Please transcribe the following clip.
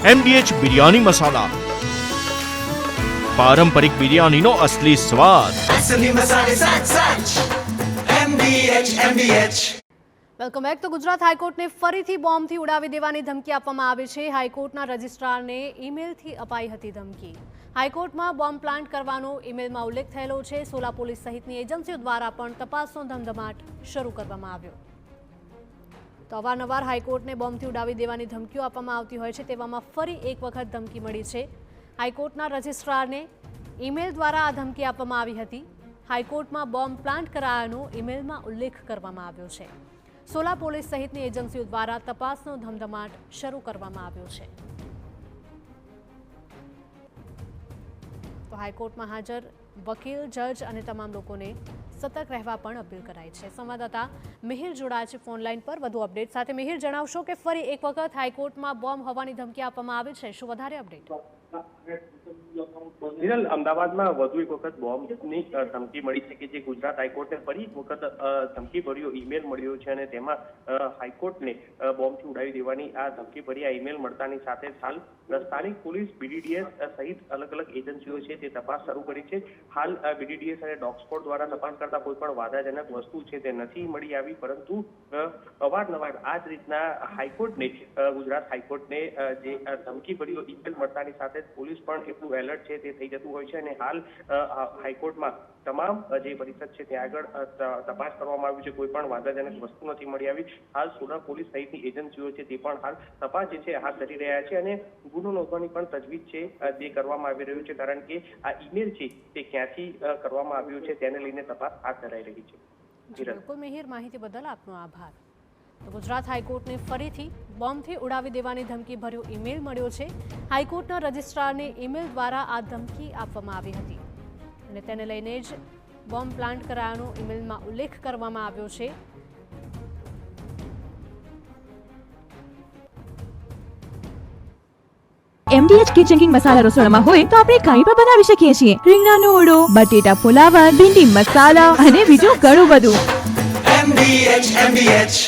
MDH biryani મસાલા, પારંપરિક બિરયાનીનો અસલી સ્વાદ. असली मसाले साच साच MDH વેલકમ બેક. તો ગુજરાત હાઈકોર્ટને ફરીથી બોમ્બથી ઉડાવી દેવાની ધમકી આપવામાં આવી છે. હાઈકોર્ટના રજિસ્ટ્રારને ઈમેલથી અપાઈ હતી ધમકી. હાઈકોર્ટમાં બોમ્બ પ્લાન્ટ કરવાનો ઈમેલમાં ઉલ્લેખ થયેલો છે. સોલા પોલીસ સહિતની એજન્સીઓ દ્વારા પણ તપાસનો ધમધમાટ શરૂ કરવામાં આવ્યો. તો અવારનવાર હાઈકોર્ટને બોમ્બથી ઉડાવી દેવાની ધમકીઓ આપવામાં આવતી હોય છે. તેવામાં ફરી એક વખત ધમકી મળી છે. હાઈકોર્ટના રજિસ્ટ્રારને ઈમેલ દ્વારા આ ધમકી આપવામાં આવી હતી. હાઈકોર્ટમાં બોમ્બ પ્લાન્ટ કરાયાનો ઈમેલમાં ઉલ્લેખ કરવામાં આવ્યો છે. સોલા પોલીસ સહિતની એજન્સીઓ દ્વારા તપાસનો ધમધમાટ શરૂ કરવામાં આવ્યો છે. તો હાઈકોર્ટમાં હાજર વકીલ, જજ અને તમામ લોકોને સતર્ક રહેવા પણ અપીલ કરાઈ છે. સંવાદદાતા મિહિર જોડાયા છે ફોન લાઈન પર વધુ અપડેટ સાથે. મિહિર, જણાવશો કે ફરી એક વખત હાઈકોર્ટમાં બોમ્બ હોવાની ધમકી આપવામાં આવી છે, શું વધારે અપડેટ? હિરલ, અમદાવાદમાં વધુ એક વખત બોમ્બની ધમકી મળી છે કે જે ગુજરાત હાઈકોર્ટને ફરી એક વખત ધમકીભર્યો ઈમેલ મળ્યો છે અને તેમાં હાઈકોર્ટને બોમ્બથી ઉડાવી દેવાની આ ધમકીભરી આ ઈમેલ મળતાની સાથે હાલ સ્થાનિક પોલીસ, BDDS સહિત અલગ અલગ એજન્સીઓ છે તે તપાસ શરૂ કરી છે. હાલ BDDS અને ડોગ સ્ક્વોડ દ્વારા તપાસ કરતા કોઈ પણ વાદાજનક વસ્તુ છે તે નથી મળી આવી, પરંતુ અવારનવાર આ જ રીતના હાઈકોર્ટને ગુજરાત હાઈકોર્ટને જે ધમકીભર્યો ઈમેલ મળતાની સાથે પોલીસ પણ એટલું એલર્ટ છે તે થઈ જતું હોય છે અને હાલ હાઈકોર્ટમાં તમામ જે પરિષદ છે ત્યાં આગળ તપાસ કરવામાં આવી છે. કોઈ પણ વાદાજનક વસ્તુ નથી મળી આવી. હાલ સોલા પોલીસ સહિતની એજન્સીઓ છે તે પણ હાલ તપાસ જે છે હાથ ધરી રહ્યા છે અને ગુનો નોંધવાની પણ તજવીજ છે તે કરવામાં આવી રહ્યું છે, કારણ કે આ ઈમેલ છે તે ક્યાંથી કરવામાં આવ્યું છે તેને લઈને તપાસ હાથ ધરાઈ રહી છે. બિલકુલ મિહિર, માહિતી બદલ આપનો આભાર. તો ગુજરાત હાઈકોર્ટને ફરીથી બોમ્બથી ઉડાવી દેવાની ધમકી ભર્યો ઈમેલ મળ્યો છે. હાઈકોર્ટના રજિસ્ટ્રારને ઈમેલ દ્વારા આ ધમકી આપવામાં આવી હતી અને તેને લઈને જ બોમ્બ પ્લાન્ટ કરાયાનો ઈમેલમાં ઉલ્લેખ કરવામાં આવ્યો છે. MDH કિચન કિંગ મસાલા રસોડામાં હોય તો આપણે કંઈ પણ બનાવી શકીએ છીએ. રીંગણાનો ઓળો, બટેટા ફુલાવર, ભીંડી મસાલા અને બીજું ઘણું બધું. MDH